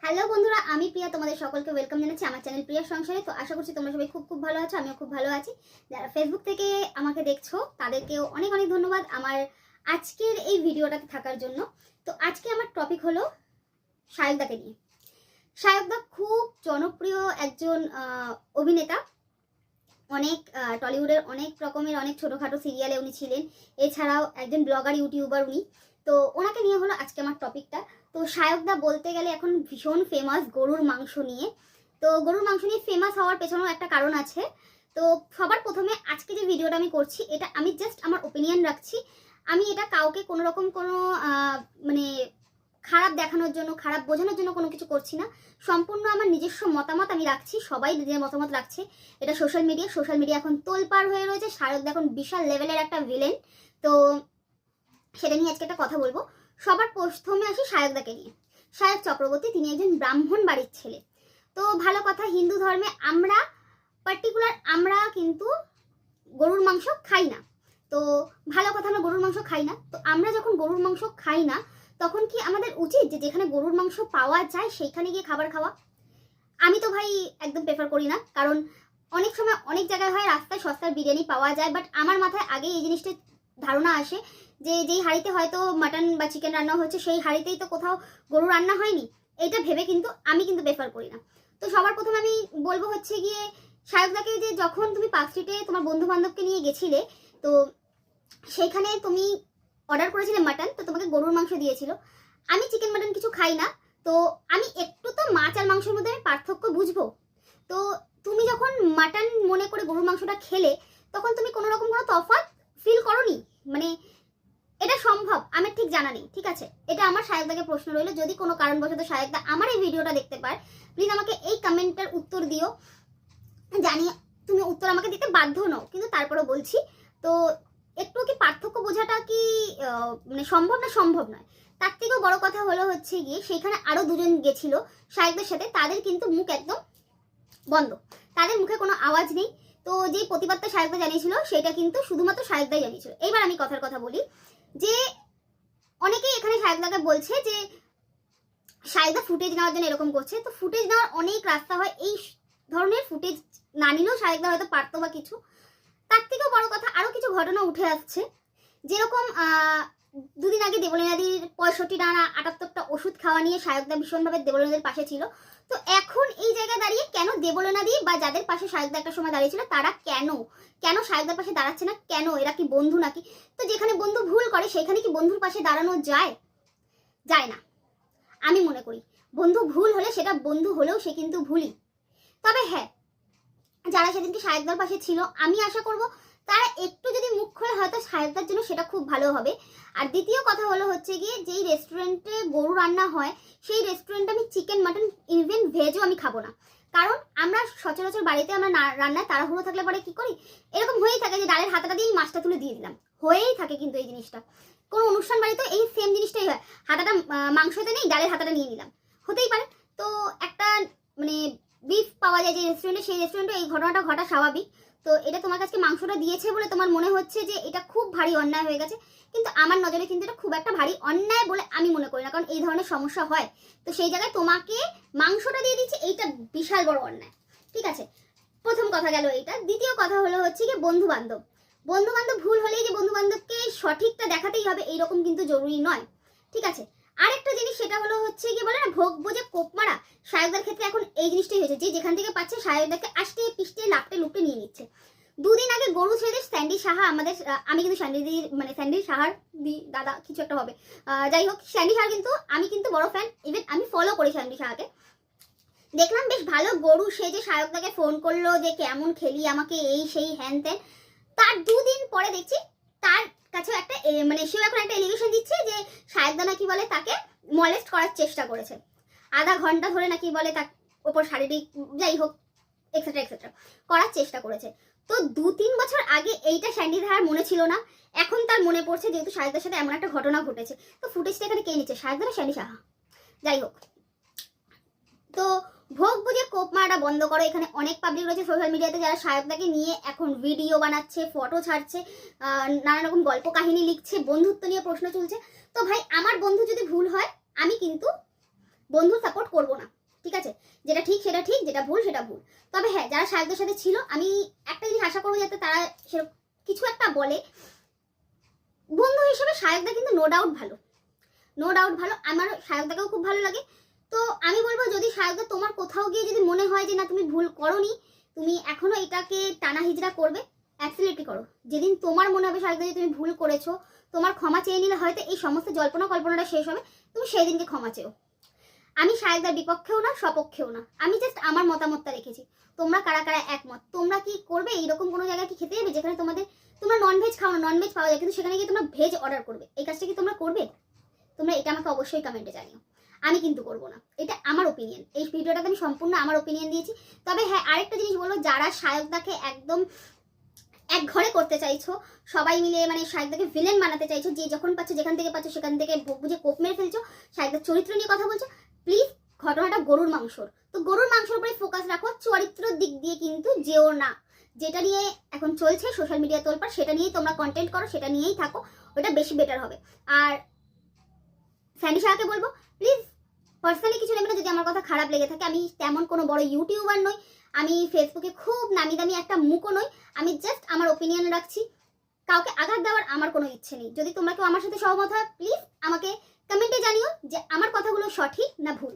Hello বন্ধুরা, আমি প্রিয়া তোমাদের সকলকে ওয়েলকাম জানাচ্ছি আমার চ্যানেল প্রিয়ার সংসারে। তো আশা করছি তোমরা সবাই খুব ভালো আছো, আমিও খুব ভালো আছি। যারা ফেসবুক থেকে আমাকে দেখছো তাদেরকেও অনেক অনেক ধন্যবাদ আমার আজকের এই ভিডিওটাতে থাকার জন্য। তো আজকে আমার টপিক হলো সায়কদাকে নিয়ে। সায়কদা খুব জনপ্রিয় একজন অভিনেতা। অনেক টলিউডের অনেক রকমের অনেক ছোটোখাটো সিরিয়ালে উনি ছিলেন। এছাড়াও একজন ব্লগার ইউটিউবার উনি। তো ওনাকে নিয়ে হলো আজকে আমার টপিকটা। তো সায়কদা বলতে গেলে এখন ভীষণ ফেমাস গরুর মাংস নিয়ে। তো গরুর মাংস নিয়ে ফেমাস হওয়ার পেছনেও একটা কারণ আছে। তো সবার প্রথমে আজকে যে ভিডিওটা আমি করছি এটা আমি জাস্ট আমার ওপিনিয়ন রাখছি। আমি এটা কাউকে কোনো রকম কোনো মানে খারাপ দেখানোর জন্য, খারাপ বোঝানোর জন্য কোনো কিছু করছি না। সম্পূর্ণ আমার নিজস্ব মতামত আমি রাখছি, সবাই নিজের মতামত রাখছে। এটা সোশ্যাল মিডিয়া এখন তোলপাড় হয়ে রয়েছে। সায়কদা এখন বিশাল লেভেলের একটা ভিলেন। তো সেটা নিয়ে আজকে একটা কথা বলবো। সবার প্রথমে আসি সায়কদাকে নিয়ে। সায়ক চক্রবর্তী তিনি একজন ব্রাহ্মণ বাড়ির ছেলে। তো ভালো কথা, হিন্দু ধর্মে আমরা কিন্তু গরুর মাংস খাই না। তো ভালো কথা, আমরা গরুর মাংস খাই না। তো আমরা যখন গরুর মাংস খাই না তখন কি আমাদের উচিত যে যেখানে গরুর মাংস পাওয়া যায় সেইখানে গিয়ে খাবার খাওয়া? আমি তো ভাই একদম প্রেফার করি না। কারণ অনেক সময় অনেক জায়গায় হয় রাস্তায় সস্তার বিরিয়ানি পাওয়া যায়, বাট আমার মাথায় আগে এই জিনিসটা ধারণা আসে যে যেই হাঁড়িতে হয়তো মাটন বা চিকেন রান্না হচ্ছে সেই হাঁড়িতেই তো কোথাও গরু রান্না হয়নি। এটা ভেবে কিন্তু আমি প্রেফার করি না। তো সবার প্রথমে আমি বলবো হচ্ছে গিয়ে সায়কদাকে, যে যখন তুমি পার্ক স্ট্রিটে তোমার বন্ধু বান্ধবকে নিয়ে গেছিলে, তো সেইখানে তুমি অর্ডার করেছিলে মাটন, তো তোমাকে গরুর মাংস দিয়েছিল। আমি চিকেন মাটন কিছু খাই না, তো আমি একটু তো মাছ আর মাংসের মধ্যে আমি পার্থক্য বুঝবো। তো তুমি যখন মাটন মনে করে গরুর মাংসটা খেলে তখন তুমি কোনো রকম কোনো তফাৎ ফিল করোনি? মানে এটা সম্ভব? আমার ঠিক জানা নেই, ঠিক আছে? এটা আমার সায়কদাকে প্রশ্ন রইলো। যদি কোনো কারণবশত সায়কদা আমার এই ভিডিওটা দেখতে পায়, প্লিজ আমাকে এই কমেন্টের উত্তর দিও। জানি তুমি উত্তর আমাকে দিতে বাধ্য নও, কিন্তু তারপরেও বলছি। তো একটু কি পার্থক্য বোঝাটা কি মানে সম্ভব না? সম্ভব নয়। তার থেকেও বড় কথা হলো হচ্ছে গিয়ে সেখানে আরো দুজন গেছিল সায়কদের সাথে, তাদের কিন্তু মুখ একদম বন্ধ, তাদের মুখে কোনো আওয়াজ নেই। তো যেই প্রতিবাদটা সায়কদা জানিয়েছিল সেটা কিন্তু শুধুমাত্র সায়কদাই জানিয়েছিল। এইবার আমি কথার কথা বলি যে অনেকেই এখানে সায়কদাকে বলছে যে সায়কদা ফুটেজ নেওয়ার জন্য এরকম করছে। তো ফুটেজ নেওয়ার অনেক রাস্তা হয়, এই ধরনের ফুটেজ না নিলেও সায়কদা হয়তো পারতো বা কিছু। তার থেকেও বড় কথা আরো কিছু ঘটনা উঠে আসছে। যেরকম দুদিন আগে দেবলীনাদির 65টা না 78টা ওষুধ খাওয়া নিয়ে সায়কদা ভীষণভাবে দেবলীনাদির পাশে ছিল। তো এখন এই জায়গায় দাঁড়িয়ে কেন দেবলীনাদি বা যাদের পাশে সায়কদা একটা সময় দাঁড়িয়েছিল তারা কেন সায়কদার পাশে দাঁড়াচ্ছে না? কেন? এরা কি বন্ধু নাকি? তো যেখানে বন্ধু ভুল করে সেখানে কি বন্ধুর পাশে দাঁড়ানো যায়? যায় না, আমি মনে করি। বন্ধু ভুল হলে সেটা বন্ধু হলেও সে কিন্তু ভুলই। তবে হ্যাঁ, যারা সেদিনকে সায়কদার পাশে ছিল আমি আশা করব তারা একটু যদি মুখ খোলে হয়তো সায়কদার জন্য সেটা খুব ভালো হবে। আর দ্বিতীয় কথা হলো হচ্ছে গিয়ে যেই রেস্টুরেন্টে গরু রান্না হয় সেই রেস্টুরেন্টে আমি চিকেন মাটন ইভেন ভেজও আমি খাবো না। কারণ আমরা সচরাচর বাড়িতে আমরা রান্নায় তাড়াহুড়ো থাকলে পরে কি করি, এরকম হয়েই থাকে যে ডালের হাতাটা দিয়ে মাছটা তুলে দিয়ে দিলাম, হয়েই থাকে কিন্তু এই জিনিসটা। কোনো অনুষ্ঠান বাড়িতে এই সেম জিনিসটাই হয়, হাতাটা মাংসতে নেই, ডালের হাতাটা নিয়ে নিলাম, হতেই পারে। তো একটা মানে বিফ পাওয়া যায় যে রেস্টুরেন্টে, সেই রেস্টুরেন্টে এই ঘটনাটা ঘটা স্বাভাবিক। তো এটা তোমার কাছে মাংসটা দিয়েছে বলে তোমার মনে হচ্ছে যে এটা খুব ভারী অন্যায় হয়ে গেছে, কিন্তু আমার নজরে কিন্তু এটা খুব একটা ভারী অন্যায় বলে আমি মনে করি না। কারণ এই ধরনের সমস্যা হয়, তো সেই জায়গায় তোমাকে মাংসটা দিয়ে দিচ্ছে, এইটা বিশাল বড় অন্যায়। ঠিক আছে, প্রথম কথা গেল এইটা। দ্বিতীয় কথা হলো হচ্ছে কি বন্ধু বান্ধব ভুল হলেই যে বন্ধু বান্ধবকে সঠিকটা দেখাতেই হবে এইরকম কিন্তু জরুরি নয়। ঠিক আছে, আরেকটা জিনিস সেটা হলো হচ্ছে কি বলে না, ভোগ বোঝে কোপ মারা। সায়কদার ক্ষেত্রে এখন এই জিনিসটাই হয়েছে যে যেখান থেকে পাচ্ছে সায়কদাকে আষ্টে পিষ্টে লাপটে লুপটে নিয়ে নিচ্ছে। দুদিন আগে গরু ছেড়ে স্যান্ডি সাহা আমাদের, আমি কিন্তু স্যান্ডি সাহার দাদা কিছু একটা হবে, যাই হোক স্যান্ডি সাহা কিন্তু আমি কিন্তু বড় ফ্যান, ইভেন আমি ফলো করি স্যান্ডি সাহাকে। দেখলাম বেশ ভালো গরু সেজে সায়কদাকে ফোন করলো যে কেমন খেলি আমাকে, এই সেই হ্যান ত্যান। তার দুদিন পরে দেখছি তার কাছে একটা মানে সেও এখন একটা এলিগেশন দিচ্ছে যে সায়কদা নাকি বলে তাকে মলেস্ট করার চেষ্টা করেছে, আধা ঘন্টা ধরে নাকি বলে তার ওপর শারীরিক যাই হোক এক্সেট্রা এক্সেট্রা করার চেষ্টা করেছে। তো 2-3 বছর আগে এইটা স্যান্ডি ধার মনে ছিল না, এখন তার মনে পড়ছে যেহেতু সায়কদার সাথে এমন একটা ঘটনা ঘটেছে। তো ফুটেজটা এখানে কে নিচ্ছে, সায়কদা না স্যান্ডি সাহা? যাই হোক, তো ভোগ বুঝে কোপ মারাটা বন্ধ করো। এখানে অনেক পাবলিক রয়েছে সোশ্যাল মিডিয়াতে যারা সায়কদাকে নিয়ে এখন ভিডিও বানাচ্ছে, ফটো ছাড়ছে, নানা রকম গল্প কাহিনী লিখছে, বন্ধুত্ব নিয়ে প্রশ্ন চলছে। তো ভাই আমার বন্ধু যদি ভুল হয় আমি কিন্তু বন্ধু সাপোর্ট করব না, ঠিক আছে, যেটা ঠিক সেটা ঠিক, যেটা ভুল সেটা ভুল। তবে হ্যাঁ, যারা শায়কদের সাথে ছিল আমি একটা জিনিস আশা করবো যাতে তারা সেরকম কিছু একটা বলে। বন্ধু হিসেবে শায়কদা কিন্তু নো ডাউট ভালো, নো ডাউট ভালো, আমার শায়কদাকেও খুব ভালো লাগে। তো আমি বলবো যদি শায়কদা তোমার কোথাও গিয়ে যদি মনে হয় যে না তুমি ভুল করোনি, তুমি এখনো এটাকে টানা হিজড়া করবে, অ্যাবসলিউটলি করো। যেদিন তোমার মনে হবে শায়কদা যে তুমি ভুল করেছো, তোমার ক্ষমা চেয়ে নিলে হয়তো এই সমস্ত জল্পনা কল্পনাটা শেষ হবে, তুমি সেই দিনকে ক্ষমা চেও। আমি শায়কদার বিপক্ষেও না সপক্ষেও না, আমি জাস্ট আমার মতামতটা রেখেছি। তোমরা কারা কারা একমত, তোমরা কি করবে এইরকম কোনো জায়গায় কি খেতে যাবে যেখানে তোমরা ননভেজ খাও না, ননভেজ পাওয়া যায় কিন্তু সেখানে গিয়ে তোমরা ভেজ অর্ডার করবে, এই কাজটা কি তোমরা করবে? তোমরা এটা আমাকে অবশ্যই কমেন্টে জানিও। আমি কিন্তু করবো না, এটা আমার ওপিনিয়ন। এই ভিডিওটাতে আমি সম্পূর্ণ আমার ওপিনিয়ন দিয়েছি। তবে হ্যাঁ, আরেকটা জিনিস বলবো, যারা শায়কদাকে একদম এক ঘরে করতে চাইছো, সবাই মিলে মানে শায়কদাকে ভিলেন বানাতে চাইছো, যে যখন পাচ্ছ যেখান থেকে পাচ্ছ সেখান থেকে বুঝে কোপ মেরে ফেলছো, শায়কদার চরিত্র নিয়ে কথা বলছো, প্লিজ ঘটনাটা গরুর মাংসর, তো গরুর মাংসর উপরে ফোকাস রাখো, চরিত্রের দিক দিয়ে কিন্তু যেও না। যেটা নিয়ে এখন চলছে সোশ্যাল মিডিয়া তোলপাড়, সেটা নিয়েই তোমরা কন্টেন্ট করো, সেটা নিয়েই থাকো, ওটা বেশি বেটার হবে। আর স্যান্ডি শাহকে বলবো প্লিজ পার্সোনালি কিছু নেবে না যদি আমার কথা খারাপ লেগে থাকে। আমি তেমন কোনো বড় ইউটিউবার নই, আমি ফেসবুকে খুব নামি দামি একটা মুখও নই, আমি জাস্ট আমার ওপিনিয়ন রাখছি, কাউকে আঘাত দেওয়ার আমার কোনো ইচ্ছে নেই। যদি তোমরা কেউ আমার সাথে সহমত হয় প্লিজ আমাকে কমেন্টে জানিও যে আমার কথাগুলো সঠিক না ভুল।